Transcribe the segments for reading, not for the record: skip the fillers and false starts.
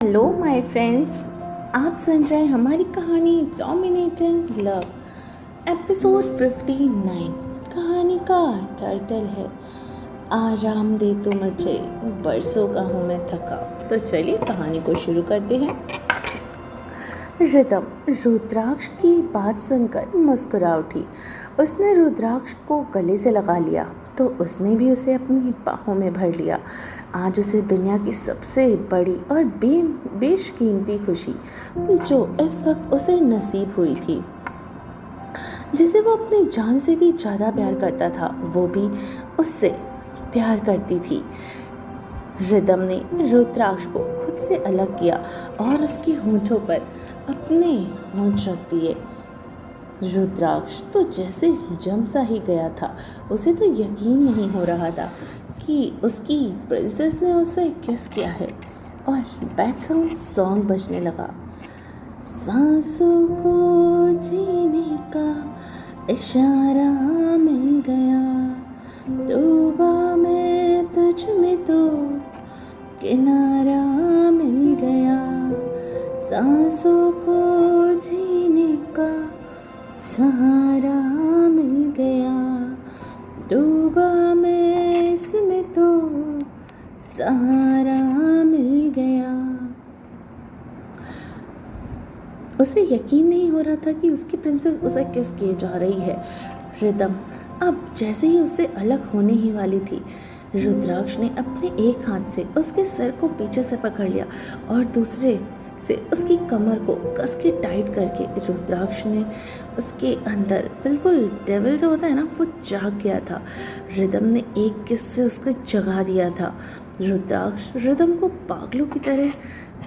Hello my friends, आप सुन रहे हैं हमारी कहानी डोमिनेटिंग लव एपिसोड 59। कहानी का टाइटल है आराम दे तो मुझे, बरसों का हूँ मैं थका। तो चलिए कहानी को शुरू करते हैं। रिदम रुद्राक्ष की बात सुनकर मुस्कुरा उठी। उसने रुद्राक्ष को गले से लगा लिया तो उसने भी उसे अपनी बाहों में भर लिया। आज उसे दुनिया की सबसे बड़ी और बेशकीमती खुशी जो इस वक्त उसे नसीब हुई थी, जिसे वो अपनी जान से भी ज़्यादा प्यार करता था, वो भी उससे प्यार करती थी। रिदम ने रुद्राक्ष को खुद से अलग किया और उसके होंठों पर अपने होंठ रख दिए। रुद्राक्ष तो जैसे जम सा ही गया था। उसे तो यकीन नहीं हो रहा था कि उसकी प्रिंसेस ने उसे किस किया है। और बैकग्राउंड सॉन्ग बजने लगा। सांसों को जीने का इशारा मिल गया, डूबा मैं तुझ में तो किनारा मिल गया। सांसों को जीने का सहारा मिल गया, डूबा मैं इसमें तो सहारा मिल गया। उसे यकीन नहीं हो रहा था कि उसकी प्रिंसेस उसे किस किए जा रही है। रिदम अब जैसे ही उससे अलग होने ही वाली थी, रुद्राक्ष ने अपने एक हाथ से उसके सर को पीछे से पकड़ लिया और दूसरे से उसकी कमर को कस के टाइट करके रुद्राक्ष ने उसके अंदर बिल्कुल डेविल जो होता है ना, वो जाग गया था। रिदम ने एक किस से उसको जगा दिया था। रुद्राक्ष रिदम को पागलों की तरह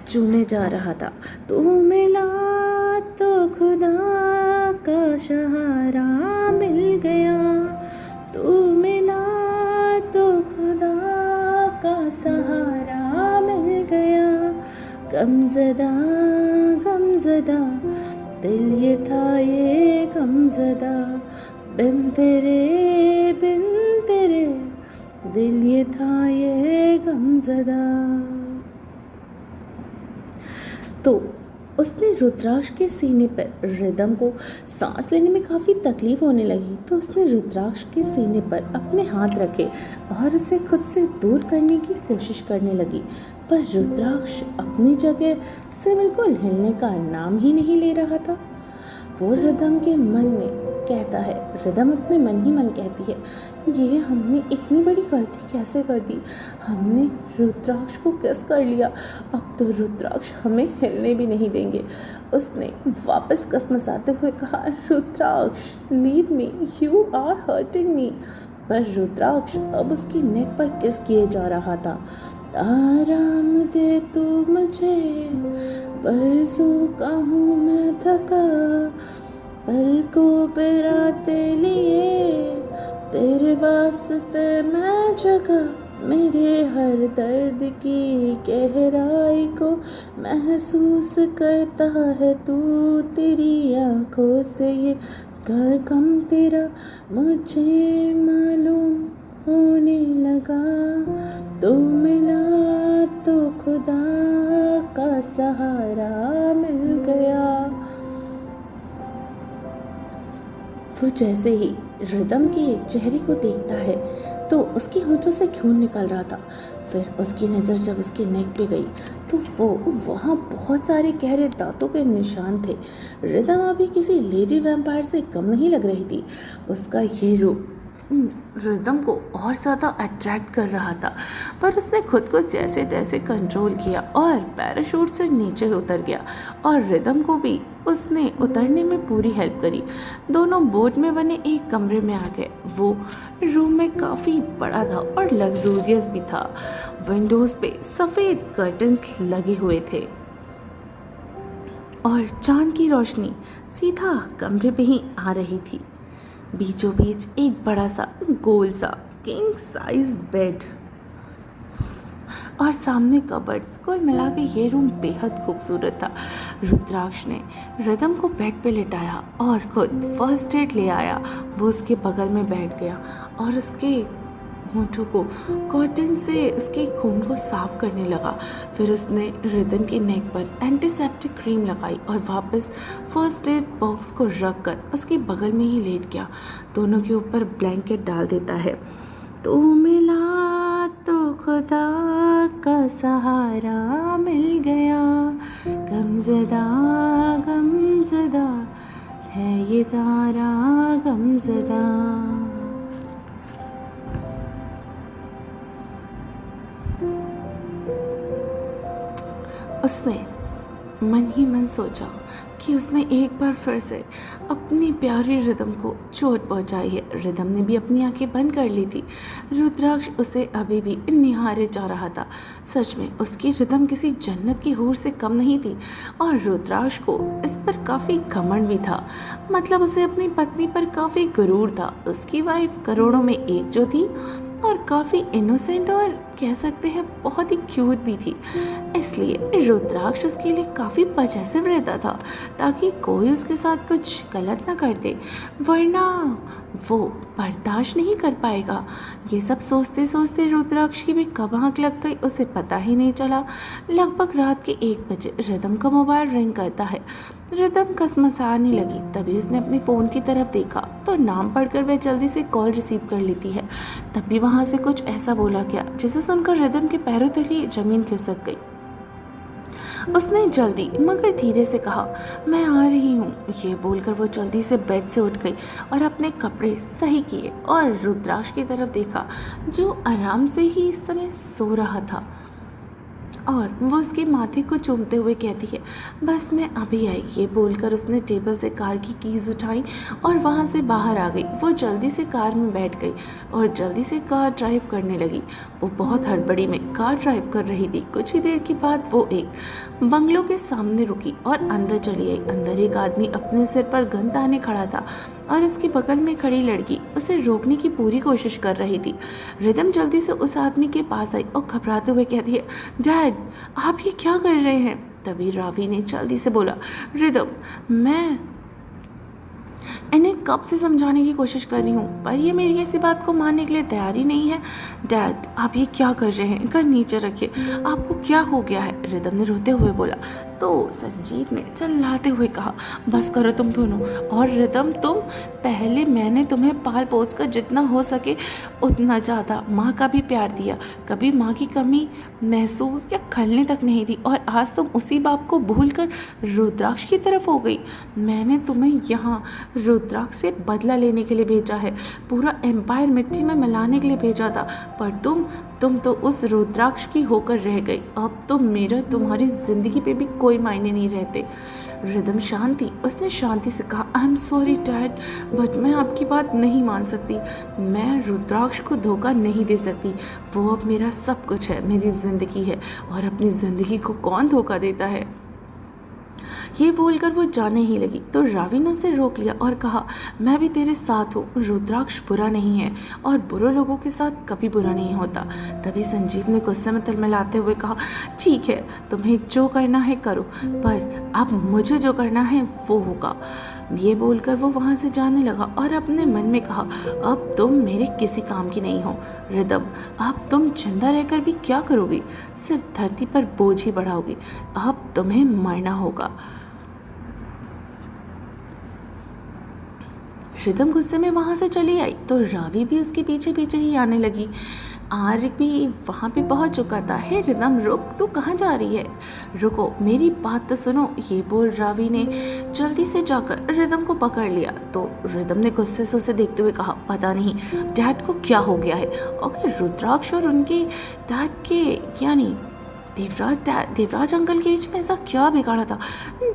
चूमे जा रहा था। तू मिला तो खुदा का सहारा मिल गया, तू मिला तो खुदा का सहारा मिल गया। गमज़दा गमज़दा दिल ये था ये गमज़दा, बिन तेरे दिल ये था ये गमज़दा। तो उसने रुद्राक्ष के सीने पर, रिदम को सांस लेने में काफ़ी तकलीफ होने लगी तो उसने रुद्राक्ष के सीने पर अपने हाथ रखे और उसे खुद से दूर करने की कोशिश करने लगी। पर रुद्राक्ष अपनी जगह से बिल्कुल हिलने का नाम ही नहीं ले रहा था। वो रिदम के मन में कहता है, रिदम अपने मन ही मन कहती है, ये हमने इतनी बड़ी गलती कैसे कर दी। हमने रुद्राक्ष को किस कर लिया, अब तो रुद्राक्ष हमें हिलने भी नहीं देंगे। उसने वापस कसमसाते हुए कहा, Rudraksh leave me, you are hurting me. पर रुद्राक्ष अब उसकी नेक पर किस किए जा रहा था। आराम दे तू मुझे, बरसों का हूँ मैं थका, पलकों पे रातें लिए तेरे वास्ते मैं जगा। मेरे हर दर्द की गहराई को महसूस करता है तू, तेरी आंखों से ये गम तेरा मुझे मालूम होने लगा। तू मिला तो खुदा का सहारा मिल गया। वो जैसे ही रिदम के चेहरे को देखता है तो उसकी होठों से खून निकल रहा था। फिर उसकी नज़र जब उसके नेक पे गई तो वो वहाँ बहुत सारे गहरे दांतों के निशान थे। रिदम अभी किसी लेडी वैम्पायर से कम नहीं लग रही थी। उसका ये रूप रिदम को और ज़्यादा अट्रैक्ट कर रहा था। पर उसने खुद को जैसे तैसे कंट्रोल किया और पैराशूट से नीचे उतर गया और रिदम को भी उसने उतरने में पूरी हेल्प करी। दोनों बोट में बने एक कमरे में आ गए। वो रूम में काफ़ी बड़ा था और लग्जूरियस भी था। विंडोज़ पे सफ़ेद कर्टन्स लगे हुए थे और चांद की रोशनी सीधा कमरे पे ही आ रही थी। बीचों बीच एक बड़ा सा गोल सा किंग साइज बेड और सामने कबर्ड्स। कुल मिला के ये रूम बेहद खूबसूरत था। रुद्राक्ष ने रिदम को बेड पे लेटाया और खुद फर्स्ट एड ले आया। वो उसके बगल में बैठ गया और उसके होंठों को कॉटन से उसके खून को साफ करने लगा। फिर उसने रिदम की नेक पर एंटीसेप्टिक क्रीम लगाई और वापस फर्स्ट एड बॉक्स को रख कर उसके बगल में ही लेट गया। दोनों के ऊपर ब्लैंकेट डाल देता है। तू मिला तो खुदा का सहारा मिल गया, गमज़दा गमज़दा है ये तारा गमज़दा। उसने मन ही मन सोचा कि उसने एक बार फिर से अपनी प्यारी रिदम को चोट पहुंचाई है। रिदम ने भी अपनी आंखें बंद कर ली थी। रुद्राक्ष उसे अभी भी निहारे जा रहा था। सच में उसकी रिदम किसी जन्नत की हूर से कम नहीं थी और रुद्राक्ष को इस पर काफ़ी घमंड भी था। मतलब उसे अपनी पत्नी पर काफ़ी गुरूर था। उसकी वाइफ करोड़ों में एक जो थी और काफ़ी इनोसेंट और कह सकते हैं बहुत ही क्यूट भी थी। इसलिए रुद्राक्ष उसके लिए काफ़ी पजेसिव रहता था ताकि कोई उसके साथ कुछ गलत ना कर दे, वरना वो बर्दाश्त नहीं कर पाएगा। ये सब सोचते सोचते रुद्राक्ष की भी कब आँख लग गई उसे पता ही नहीं चला। लगभग रात के 1 बजे रिदम का मोबाइल रिंग करता है। रिदम कसमसाने लगी। तभी उसने अपने फ़ोन की तरफ देखा तो नाम पढ़कर वह जल्दी से कॉल रिसीव कर लेती है। तभी वहाँ से कुछ ऐसा बोला गया जिसे सुनकर रिदम के पैरों तले जमीन खिसक गई। उसने जल्दी मगर धीरे से कहा, मैं आ रही हूँ। ये बोलकर वो जल्दी से बेड से उठ गई और अपने कपड़े सही किए और रुद्राक्ष की तरफ देखा जो आराम से ही इस समय सो रहा था और वो उसके माथे को चूमते हुए कहती है, बस मैं अभी आई। ये बोलकर उसने टेबल से कार की कीज़ उठाई और वहाँ से बाहर आ गई। वो जल्दी से कार में बैठ गई और जल्दी से कार ड्राइव करने लगी। वो बहुत हड़बड़ी में कार ड्राइव कर रही थी। कुछ ही देर के बाद वो एक बंगलों के सामने रुकी और अंदर चली आई। अंदर एक आदमी अपने सिर पर गन ताने खड़ा था और उसके बगल में खड़ी लड़की उसे रोकने की पूरी कोशिश कर रही थी। रिदम जल्दी से उस आदमी के पास आई और घबराते हुए कहती है, डैड आप ये क्या कर रहे हैं? तभी रावी ने जल्दी से बोला, रिदम मैं इन्हें कब से समझाने की कोशिश कर रही हूँ पर ये मेरी ऐसी बात को मानने के लिए तैयार ही नहीं है। डैड आप ये क्या कर रहे हैं? गन नीचे रखिए, आपको क्या हो गया है? रिदम ने रोते हुए बोला। तो संजीव ने चिल्लाते हुए कहा, बस करो तुम दोनों। और रिदम तुम पहले मैंने तुम्हें पाल पोस कर जितना हो सके उतना ज़्यादा माँ का भी प्यार दिया, कभी माँ की कमी महसूस या खलने तक नहीं दी और आज तुम उसी बाप को भूलकर रुद्राक्ष की तरफ हो गई। मैंने तुम्हें यहाँ रुद्राक्ष से बदला लेने के लिए भेजा है, पूरा एम्पायर मिट्टी में मिलाने के लिए भेजा था, पर तुम तो उस रुद्राक्ष की होकर रह गई। अब तो मेरा तुम्हारी जिंदगी पे भी कोई मायने नहीं रहते। रिदम शांति उसने शांति से कहा, I am sorry dad but मैं आपकी बात नहीं मान सकती। मैं रुद्राक्ष को धोखा नहीं दे सकती। वो अब मेरा सब कुछ है, मेरी ज़िंदगी है और अपनी ज़िंदगी को कौन धोखा देता है? ये बोलकर वो जाने ही लगी तो रावी ने उसे रोक लिया और कहा, मैं भी तेरे साथ हूँ। रुद्राक्ष बुरा नहीं है और बुरे लोगों के साथ कभी बुरा नहीं होता। तभी संजीव ने गुस्से में तिलमिलाते हुए कहा, ठीक है तुम्हें जो करना है करो, पर अब मुझे जो करना है वो होगा। ये बोलकर वो वहाँ से जाने लगा और अपने मन में कहा, अब तुम मेरे किसी काम की नहीं हो रिदम। अब तुम जिंदा रहकर भी क्या करोगी? सिर्फ धरती पर बोझ ही बढ़ाओगी। अब तुम्हें मरना होगा। रिदम गुस्से में वहाँ से चली आई तो रावी भी उसके पीछे पीछे ही आने लगी। आर्य भी वहाँ पे पहुँच चुका था। हे रिदम रुक, तू कहाँ जा रही है? रुको मेरी बात तो सुनो। ये बोल रावी ने जल्दी से जाकर रिदम को पकड़ लिया तो रिदम ने गुस्से से उसे देखते हुए कहा, पता नहीं डैड को क्या हो गया है। और रुद्राक्ष और उनके डैड के यानी देवराज अंकल के बीच में ऐसा क्या बिगाड़ा था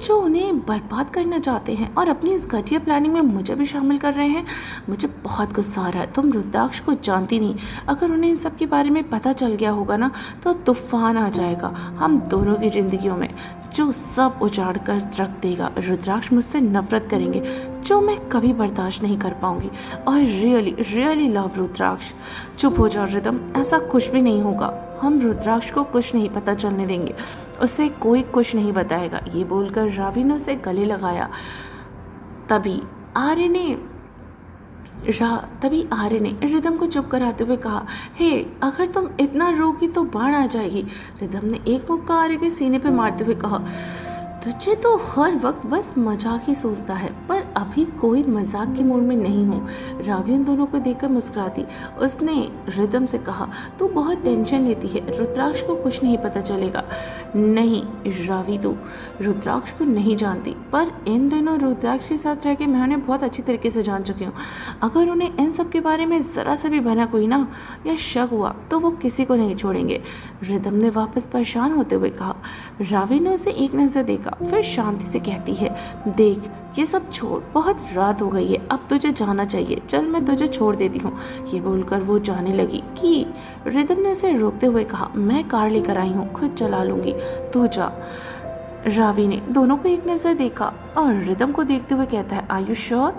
जो उन्हें बर्बाद करना चाहते हैं और अपनी इस घटिया प्लानिंग में मुझे भी शामिल कर रहे हैं? मुझे बहुत गुस्सा आ रहा है। तुम रुद्राक्ष को जानती नहीं, अगर उन्हें इन सब के बारे में पता चल गया होगा ना तो तूफान आ जाएगा हम दोनों की ज़िंदगियों में, जो सब उजाड़ कर रख देगा। रुद्राक्ष मुझसे नफरत करेंगे जो मैं कभी बर्दाश्त नहीं कर पाऊंगी और रियली लव रुद्राक्ष। चुप हो जाओ रिदम, ऐसा कुछ भी नहीं होगा। हम रुद्राक्ष को कुछ नहीं पता चलने देंगे, उसे कोई कुछ नहीं बताएगा। ये बोलकर रावी ने उसे गले लगाया। तभी आर्य ने तभी आर्य ने रिदम को चुप कराते हुए कहा, हे, अगर तुम इतना रोगी तो बाढ़ आ जाएगी। रिदम ने एक मुक्का आर्य के सीने पर मारते हुए कहा, तुझे तो हर वक्त बस मजाक ही सोचता है, पर अभी कोई मजाक के मूड में नहीं हूँ। रावी उन दोनों को देखकर मुस्कुराती। उसने रिदम से कहा, तू बहुत टेंशन लेती है, रुद्राक्ष को कुछ नहीं पता चलेगा। नहीं रावी, तू रुद्राक्ष को नहीं जानती, पर इन दिनों रुद्राक्ष के साथ रह के मैं उन्हें बहुत अच्छी तरीके से जान चुकी हूँ। अगर उन्हें इन सब के बारे में ज़रा सा भी भनक हुई ना या शक हुआ तो वो किसी को नहीं छोड़ेंगे। रिदम ने वापस परेशान होते हुए कहा। रावी ने उसे एक नज़र देखा, फिर शांति से कहती है, देख ये सब छोड़, बहुत रात हो गई है, अब तुझे जाना चाहिए, चल मैं तुझे छोड़ देती हूँ। ये बोलकर वो जाने लगी कि रिदम ने उसे रोकते हुए कहा, मैं कार लेकर आई हूँ, खुद चला लूंगी, तू जा। रावी ने दोनों को एक नज़र देखा और रिदम को देखते हुए कहता है, are you sure?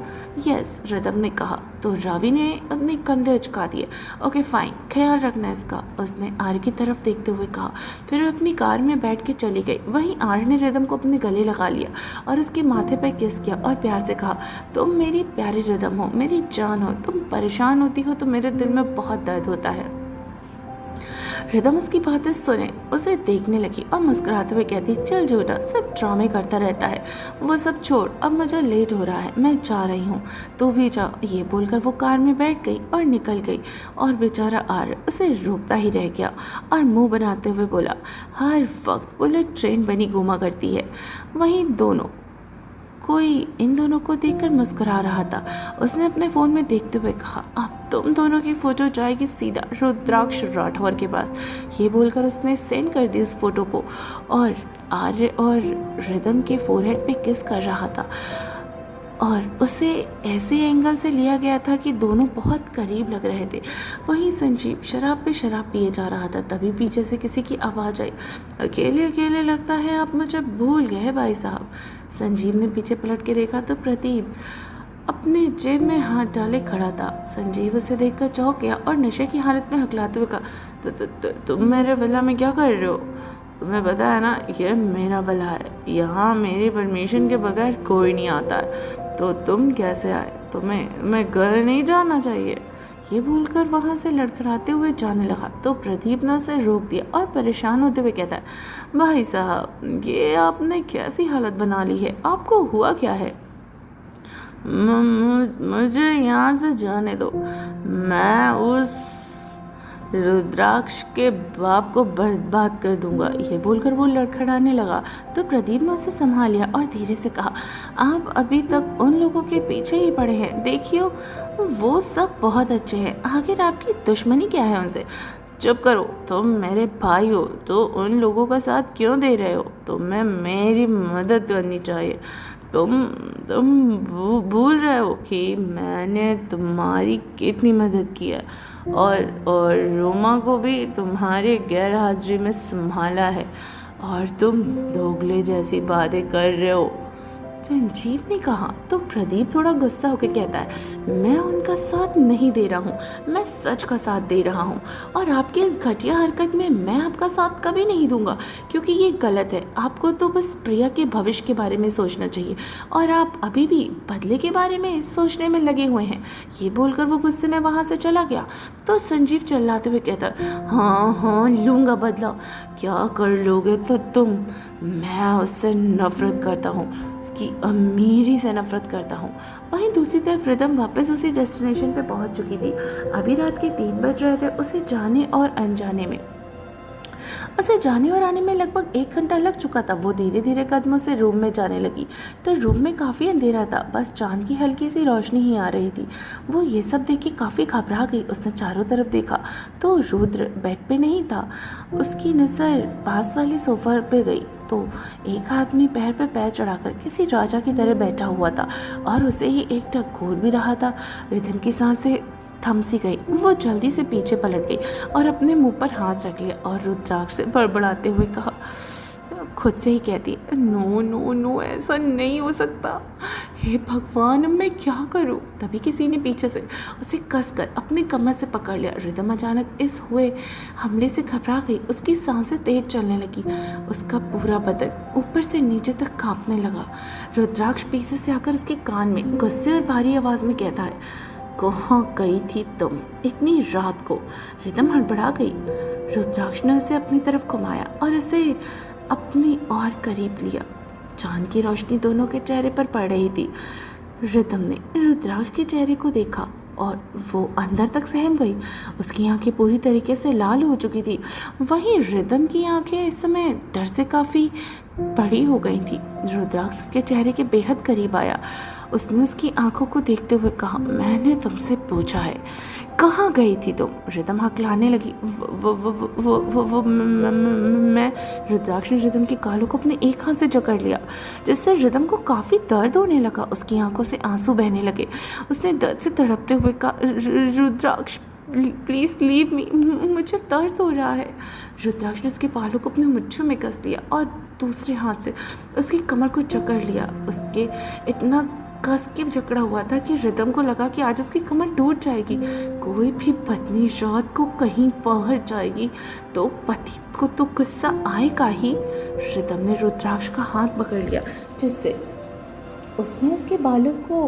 Yes, Rhythm ने कहा। तो रावी ने अपने कंधे उचका दिए। ओके फाइन, ख्याल रखना इसका, उसने आर्य की तरफ देखते हुए कहा। फिर अपनी कार में बैठ के चली गई। वहीं आर्य ने रिदम को अपने गले लगा लिया और उसके माथे पर किस किया और प्यार से कहा, तुम मेरी प्यारी रिदम हो, मेरी जान हो, तुम परेशान होती हो तो मेरे दिल में बहुत दर्द होता है। रिदम उसकी बातें सुने, उसे देखने लगी और मुस्कुराते हुए कहती, चल झूठा, सब ड्रामे करता रहता है, वो सब छोड़, अब मुझे लेट हो रहा है, मैं जा रही हूँ, तू भी जा। ये बोलकर वो कार में बैठ गई और निकल गई और बेचारा आर्य उसे रोकता ही रह गया और मुंह बनाते हुए बोला, हर वक्त बुलेट ट्रेन बनी घूमा करती है। वहीं कोई इन दोनों को देखकर मुस्कुरा रहा था। उसने अपने फ़ोन में देखते हुए कहा, अब तुम दोनों की फ़ोटो जाएगी सीधा रुद्राक्ष राठौर के पास। ये बोलकर उसने सेंड कर दी उस फोटो को और आर्य और रिदम के फोरहेड पे किस कर रहा था और उसे ऐसे एंगल से लिया गया था कि दोनों बहुत करीब लग रहे थे। वहीं संजीव शराब पे शराब पिए जा रहा था। तभी पीछे से किसी की आवाज़ आई, अकेले अकेले लगता है आप मुझे भूल गए भाई साहब। संजीव ने पीछे पलट के देखा तो प्रदीप अपने जेब में हाथ डाले खड़ा था। संजीव उसे देखकर चौंक गया और नशे की हालत में हकलाते हुए कहा, तुम मेरे विला में क्या कर रहे हो? तुम्हें पता है ना, ये मेरा विला है, यहाँ मेरी परमिशन के बगैर कोई नहीं आता है, तो तुम कैसे आए? तुम्हें घर नहीं जाना चाहिए। ये बोलकर वहाँ से लड़खड़ाते हुए जाने लगा तो प्रदीप ने उसे रोक दिया और परेशान होते हुए कहता है, भाई साहब ये आपने कैसी हालत बना ली है, आपको हुआ क्या है? मुझे यहाँ से जाने दो, मैं उस रुद्राक्ष के बाप को बर्बाद कर दूंगा। ये बोलकर वो लड़खड़ाने लगा तो प्रदीप ने उसे संभाल लिया और धीरे से कहा, आप अभी तक उन लोगों के पीछे ही पड़े हैं, देखियो वो सब बहुत अच्छे हैं, आखिर आपकी दुश्मनी क्या है उनसे? चुप करो, तुम मेरे भाई हो तो उन लोगों का साथ क्यों दे रहे हो? तुम्हें मेरी मदद करनी चाहिए। तुम भूल रहे हो कि मैंने तुम्हारी कितनी मदद की है और रोमा को भी तुम्हारे गैर हाजिरी में संभाला है और तुम दोगले जैसी बातें कर रहे हो। संजीव ने कहा तो प्रदीप थोड़ा गुस्सा होकर कहता है, मैं उनका साथ नहीं दे रहा हूँ, मैं सच का साथ दे रहा हूँ और आपकी इस घटिया हरकत में मैं आपका साथ कभी नहीं दूंगा क्योंकि ये गलत है। आपको तो बस प्रिया के भविष्य के बारे में सोचना चाहिए और आप अभी भी बदले के बारे में सोचने में लगे हुए हैं। ये बोलकर वो गुस्से में वहाँ से चला गया तो संजीव चिल्लाते हुए कहता, हाँ लूँगा बदला। क्या कर लोगे तो तुम? मैं उससे नफरत करता हूँ, उसकी अमीरी से नफरत करता हूँ। वहीं दूसरी तरफ रिदम वापस उसी डेस्टिनेशन पे पहुंच चुकी थी। अभी रात के 3 बज रहे थे। उसे जाने और आने में लगभग 1 घंटा लग चुका था। वो धीरे धीरे कदमों से रूम में जाने लगी तो रूम में काफ़ी अंधेरा था, बस चांद की हल्की सी रोशनी ही आ रही थी। वो ये सब देख के काफ़ी घबरा गई। उसने चारों तरफ देखा तो रुद्र बेड पे नहीं था। उसकी नज़र पास वाले सोफा पे गई तो एक आदमी पैर पे पैर चढ़ाकर किसी राजा की तरह बैठा हुआ था और उसे ही एक टक घूर भी रहा था। रिदम की सांसें थम सी गई। वो जल्दी से पीछे पलट गई और अपने मुंह पर हाथ रख लिया और रुद्राक्ष से बड़बड़ाते हुए कहा, खुद से ही कहती, नो नो नो, ऐसा नहीं हो सकता, हे भगवान मैं क्या करूं? तभी किसी ने पीछे से उसे कसकर अपने कमर से पकड़ लिया। रिदम अचानक इस हुए हमले से घबरा गई। उसकी सांसें तेज चलने लगी। उसका पूरा बदन ऊपर से नीचे तक कांपने लगा। रुद्राक्ष पीछे से आकर उसके कान में गुस्से और भारी आवाज में कहता है, कहाँ गई थी तुम इतनी रात को? रिदम हड़बड़ा गई। रुद्राक्ष ने उसे अपनी तरफ घुमाया और उसे अपनी और करीब लिया। चांद की रोशनी दोनों के चेहरे पर पड़ रही थी। रिदम ने रुद्राक्ष के चेहरे को देखा और वो अंदर तक सहम गई। उसकी आंखें पूरी तरीके से लाल हो चुकी थी। वहीं रिदम की आंखें इस समय डर से काफ़ी बड़ी हो गई थी। रुद्राक्ष उसके चेहरे के बेहद करीब आया। उसने उसकी आंखों को देखते हुए कहा, मैंने तुमसे पूछा है, कहाँ गई थी तुम? रिदम हकलाने लगी। वो मैं। रुद्राक्ष ने रिदम के गालों को अपने एक हाथ से जकड़ लिया, जिससे रिदम को काफ़ी दर्द होने लगा। उसकी आंखों से आंसू बहने लगे। उसने दर्द से तड़पते हुए कहा, रुद्राक्ष प्लीज़ लीव मी, मुझे दर्द हो रहा है। रुद्राक्ष ने उसके बालों को अपने मुट्ठों में कस लिया और दूसरे हाथ से उसकी कमर को जकड़ लिया। उसके इतना कस के जकड़ा हुआ था कि रिदम को लगा कि आज उसकी कमर टूट जाएगी। कोई भी पत्नी रात को कहीं बाहर जाएगी तो पति को तो गुस्सा आएगा ही। रिदम ने रुद्राक्ष का हाथ पकड़ लिया, जिससे उसने उसके बालों को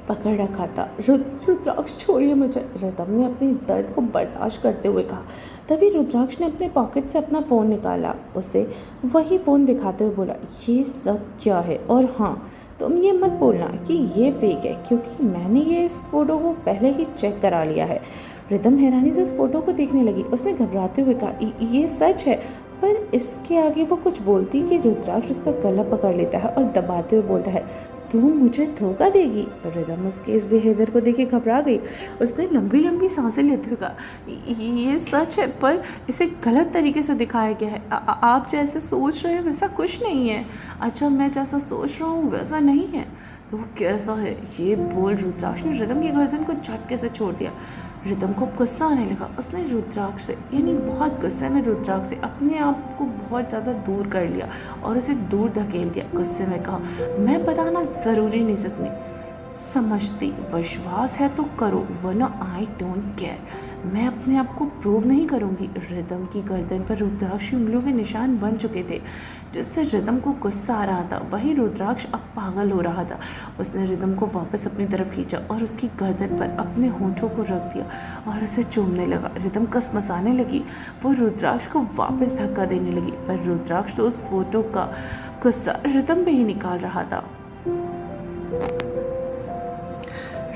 पकड़ रखा था। रुद्राक्ष छोड़िए मुझे, रिदम ने अपनी दर्द को बर्दाश्त करते हुए कहा। तभी रुद्राक्ष ने अपने पॉकेट से अपना फ़ोन निकाला, उसे वही फ़ोन दिखाते हुए बोला, ये सब क्या है? और हाँ, तुम ये मत बोलना कि ये फेक है, क्योंकि मैंने ये इस फ़ोटो को पहले ही चेक करा लिया है। रिदम हैरानी से उस फोटो को देखने लगी। उसने घबराते हुए कहा, ये सच है? पर इसके आगे वो कुछ बोलती कि रुद्राक्ष उसका गला पकड़ लेता है और दबाते हुए बोलता है, तू मुझे धोखा देगी? रिदम उसके इस बिहेवियर को देख के घबरा गई। उसने लंबी लंबी सांसें लेते हुए कहा, ये सच है, पर इसे गलत तरीके से दिखाया गया है। आप जैसे सोच रहे हैं वैसा कुछ नहीं है। अच्छा, मैं जैसा सोच रहा हूँ वैसा नहीं है। तो वो कैसा है? ये बोल रुद्राक्ष ने रिदम की गर्दन को झटके से छोड़ दिया। रिदम को गुस्सा आने लगा। उसने रुद्राक्ष से, यानी बहुत गुस्से में रुद्राक्ष से अपने आप को बहुत ज़्यादा दूर कर लिया और उसे दूर धकेल दिया। गुस्से में कहा, मैं बताना ज़रूरी नहीं समझती, विश्वास है तो करो, वरना आई डोंट केयर। मैं अपने आप को प्रूव नहीं करूंगी। रिदम की गर्दन पर रुद्राक्ष की उंगलियों के निशान बन चुके थे, जिससे रिदम को गुस्सा आ रहा था। वही रुद्राक्ष अब पागल हो रहा था। उसने रिदम को वापस अपनी तरफ खींचा और उसकी गर्दन पर अपने होठों को रख दिया और उसे चूमने लगा। रिदम कसमसाने लगी। वो रुद्राक्ष को वापस धक्का देने लगी, पर रुद्राक्ष तो उस फोटो का गुस्सा रिदम पे ही निकाल रहा था।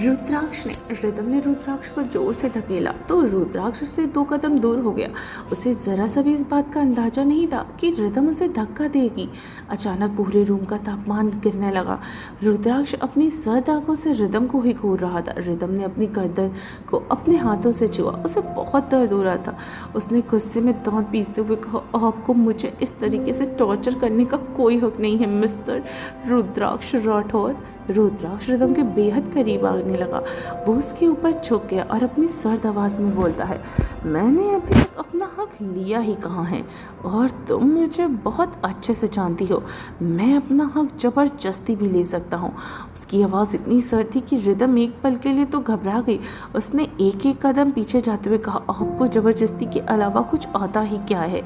रिदम ने रुद्राक्ष को जोर से धकेला तो रुद्राक्ष उससे 2 कदम दूर हो गया। उसे जरा सा भी इस बात का अंदाजा नहीं था कि रिदम उसे धक्का देगी। अचानक पूरे रूम का तापमान गिरने लगा। रुद्राक्ष अपनी सर्द आंखों से रिदम को ही घूर रहा था। रिदम ने अपनी गर्दन को अपने हाथों से छुआ। उसे बहुत दर्द हो रहा था। उसने गुस्से में दांत पीसते हुए कहा, आपको मुझे इस तरीके से टॉर्चर करने का कोई हक नहीं है मिस्टर रुद्राक्ष राठौर। रुद्राक्ष रिदम के बेहद करीब आने लगा। वो उसके ऊपर झुक गया और अपनी सर्द आवाज़ में बोलता है, मैंने अभी तक अपना हक लिया ही कहाँ है, और तुम मुझे बहुत अच्छे से जानती हो। मैं अपना हक ज़बरदस्ती भी ले सकता हूँ। उसकी आवाज़ इतनी सर्द थी कि रिदम एक पल के लिए तो घबरा गई। उसने एक एक कदम पीछे जाते हुए कहा, आपको ज़बरदस्ती के अलावा कुछ आता ही क्या है?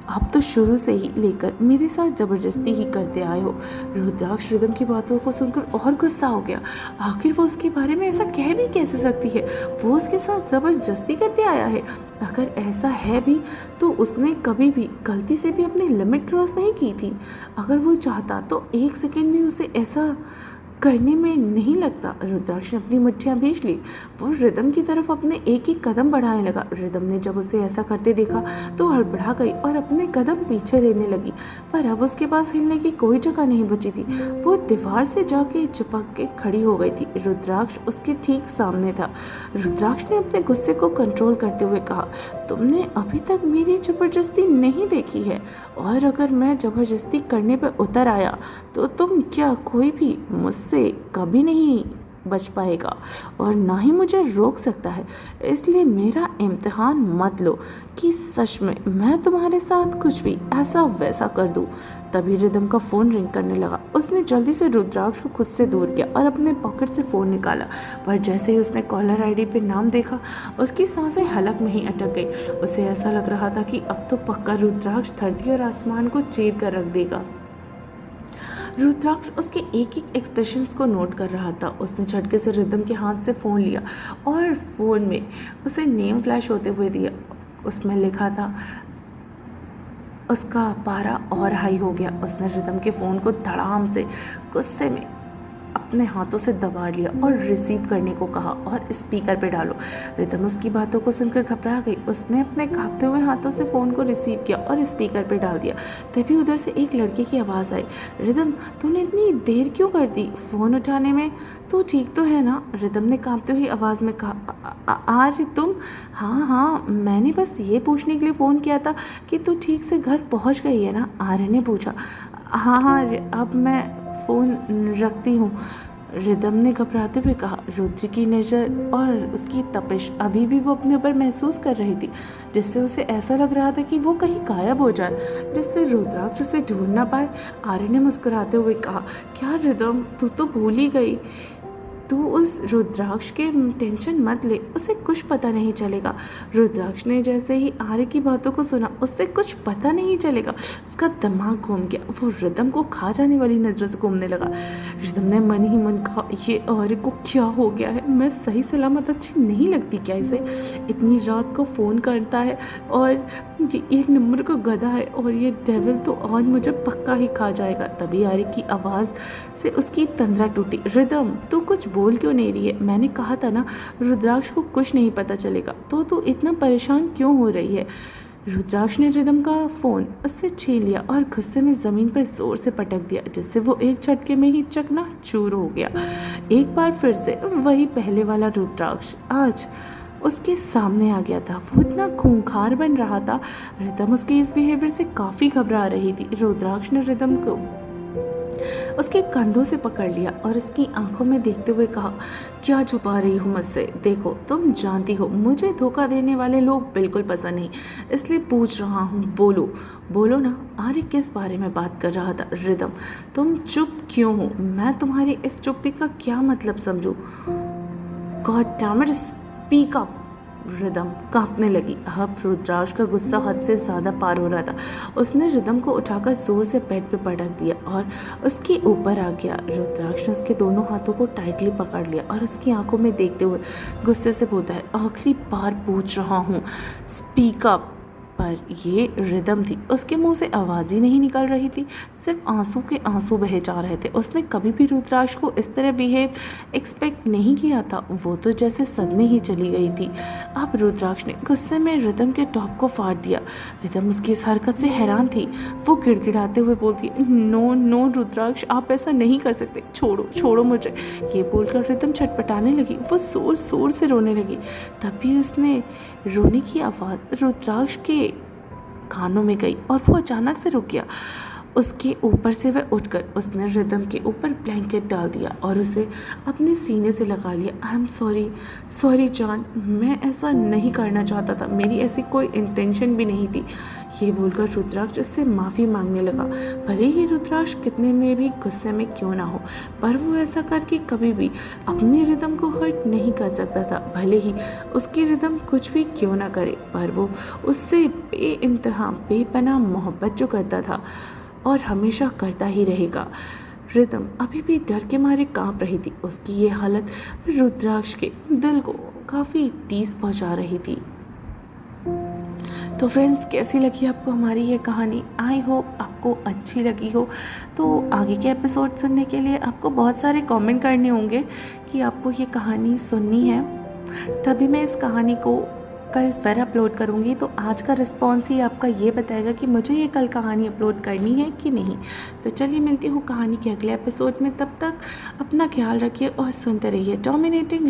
आप तो शुरू से ही लेकर मेरे साथ ज़बरदस्ती ही करते आए हो। रुद्राक्ष रिदम की बातों को सुनकर और गुस्सा हो गया। आखिर वो उसके बारे में ऐसा कह भी कैसे सकती है? वो उसके साथ ज़बरदस्ती करते आया है। अगर ऐसा है भी तो उसने कभी भी गलती से भी अपनी लिमिट क्रॉस नहीं की थी। अगर वो चाहता तो 1 सेकेंड भी उसे ऐसा करने में नहीं लगता। रुद्राक्ष ने अपनी मुट्ठियाँ भींच ली। वो रिदम की तरफ अपने एक एक कदम बढ़ाने लगा। रिदम ने जब उसे ऐसा करते देखा तो हड़बड़ा गई और अपने कदम पीछे लेने लगी, पर अब उसके पास हिलने की कोई जगह नहीं बची थी। वो दीवार से जाके चिपक के खड़ी हो गई थी। रुद्राक्ष उसके ठीक सामने था। रुद्राक्ष ने अपने गुस्से को कंट्रोल करते हुए कहा, तुमने अभी तक मेरी ज़बरदस्ती नहीं देखी है, और अगर मैं ज़बरदस्ती करने पर उतर आया तो तुम क्या कोई भी मुझसे कभी नहीं बच पाएगा और ना ही मुझे रोक सकता है। इसलिए मेरा इम्तिहान मत लो कि सच में मैं तुम्हारे साथ कुछ भी ऐसा वैसा कर दूं। तभी रिदम का फ़ोन रिंग करने लगा। उसने जल्दी से रुद्राक्ष को खुद से दूर किया और अपने पॉकेट से फ़ोन निकाला, पर जैसे ही उसने कॉलर आईडी पे नाम देखा उसकी सांसें हलक में ही अटक गई। उसे ऐसा लग रहा था कि अब तो पक्का रुद्राक्ष धरती और आसमान को चीर कर रख देगा। रुद्राक्ष उसके एक एक एक्सप्रेशंस को नोट कर रहा था। उसने झटके से रिदम के हाथ से फ़ोन लिया और फ़ोन में उसे नेम फ्लैश होते हुए दिया। उसमें लिखा था। उसका पारा और हाई हो गया। उसने रिदम के फ़ोन को धड़ाम से गुस्से में अपने हाथों से दबा लिया और रिसीव करने को कहा और स्पीकर पे डालो। रिदम उसकी बातों को सुनकर घबरा गई। उसने अपने कांपते हुए हाथों से फ़ोन को रिसीव किया और स्पीकर पे डाल दिया। तभी उधर से एक लड़के की आवाज़ आई। रिदम, तूने इतनी देर क्यों कर दी फ़ोन उठाने में? तू ठीक तो है ना? रिदम ने कांपते हुई आवाज़ में कहा। आर्य तुम? हाँ हाँ, मैंने बस ये पूछने के लिए फ़ोन किया था कि तू ठीक से घर पहुँच गई है ना? आर्य ने पूछा। हाँ हाँ, अब मैं फ़ोन रखती हूँ, रिदम ने घबराते हुए कहा। रुद्र की नज़र और उसकी तपिश अभी भी वो अपने ऊपर महसूस कर रही थी, जिससे उसे ऐसा लग रहा था कि वो कहीं गायब हो जाए, जिससे रुद्राक्ष उसे ढूंढ ना पाए। आर्य ने मुस्कुराते हुए कहा, क्या रिदम, तू तो भूल ही गई। तू उस रुद्राक्ष के टेंशन मत ले, उसे कुछ पता नहीं चलेगा। रुद्राक्ष ने जैसे ही आर्य की बातों को सुना, उससे कुछ पता नहीं चलेगा। उसका दिमाग घूम गया। वो रिदम को खा जाने वाली नजरों से घूमने लगा। रिदम ने मन ही मन कहा, ये आर्य को क्या हो गया है? मैं सही सलामत अच्छी नहीं लगती क्या इसे? इतनी रात को फ़ोन करता है और ये एक नंबर का गधा है, और ये डेविल तो आज मुझे पक्का ही खा जाएगा। तभी आर्य की आवाज़ से उसकी तंद्रा टूटी। रिदम, तू कुछ बोल क्यों नहीं रही है? मैंने कहा था ना, रुद्राक्ष को कुछ नहीं पता चलेगा, तो तू इतना परेशान क्यों हो रही है? रुद्राक्ष ने रिदम का फ़ोन उससे छीन लिया और गुस्से में ज़मीन पर ज़ोर से पटक दिया, जिससे वो एक झटके में ही चकनाचूर हो गया। एक बार फिर से वही पहले वाला रुद्राक्ष आज उसके सामने आ गया था। वो इतना खूंखार बन रहा था। रिदम उसके इस बिहेवियर से काफ़ी घबरा रही थी। रुद्राक्ष ने रिदम को उसके कंधों से पकड़ लिया और उसकी आंखों में देखते हुए कहा, क्या छुपा रही हो मुझसे? देखो, तुम जानती हो मुझे धोखा देने वाले लोग बिल्कुल पसंद नहीं, इसलिए पूछ रहा हूँ, बोलो बोलो ना। आर्य किस बारे में बात कर रहा था? रिदम, तुम चुप क्यों हो? मैं तुम्हारी इस चुप्पी का क्या मतलब समझूं? God damn it, speak up. Rhythm कांपने लगी। अब रुद्राक्ष का गुस्सा हद से ज़्यादा पार हो रहा था। उसने रिदम को उठाकर जोर से बेड पे पटक दिया और उसके ऊपर आ गया। रुद्राक्ष ने उसके दोनों हाथों को टाइटली पकड़ लिया और उसकी आंखों में देखते हुए गुस्से से बोलता है, आखिरी बार पूछ रहा हूँ, स्पीक अप। पर ये रिदम थी, उसके मुंह से आवाज़ ही नहीं निकल रही थी, सिर्फ आंसू के आंसू बहे जा रहे थे। उसने कभी भी रुद्राक्ष को इस तरह बिहेव एक्सपेक्ट नहीं किया था। वो तो जैसे सदमे ही चली गई थी। अब रुद्राक्ष ने गुस्से में रिदम के टॉप को फाड़ दिया। रिदम उसकी इस हरकत से हैरान थी। वो गिड़गिड़ाते हुए बोलती, नो नो रुद्राक्ष, आप ऐसा नहीं कर सकते, छोड़ो छोड़ो मुझे। ये बोलकर रिदम छटपटाने लगी। वो जोर जोर से रोने लगी। तभी उसने रोने की आवाज़ रुद्राक्ष के कानों में गई और वो अचानक से रुक गया। उसके ऊपर से वह उठकर उसने रिदम के ऊपर ब्लैंकेट डाल दिया और उसे अपने सीने से लगा लिया। आई एम सॉरी, सॉरी जान, मैं ऐसा नहीं करना चाहता था, मेरी ऐसी कोई इंटेंशन भी नहीं थी। ये बोलकर रुद्राक्ष उससे माफ़ी मांगने लगा। भले ही रुद्राक्ष कितने में भी गुस्से में क्यों ना हो, पर वो ऐसा करके कभी भी अपनी रिदम को हर्ट नहीं कर सकता था। भले ही उसकी रिदम कुछ भी क्यों ना करे, पर वो उससे बेइंतहा बेपनाह मोहब्बत जो करता था और हमेशा करता ही रहेगा। रिदम अभी भी डर के मारे कांप रही थी। उसकी ये हालत रुद्राक्ष के दिल को काफ़ी ठेस पहुंचा रही थी। तो फ्रेंड्स, कैसी लगी आपको हमारी ये कहानी? आई होप आपको अच्छी लगी हो। तो आगे के एपिसोड सुनने के लिए आपको बहुत सारे कमेंट करने होंगे कि आपको ये कहानी सुननी है, तभी मैं इस कहानी को कल फिर अपलोड करूँगी। तो आज का रिस्पॉन्स ही आपका ये बताएगा कि मुझे ये कल कहानी अपलोड करनी है कि नहीं। तो चलिए मिलती हूँ कहानी के अगले एपिसोड में। तब तक अपना ख्याल रखिए और सुनते रहिए डोमिनेटिंग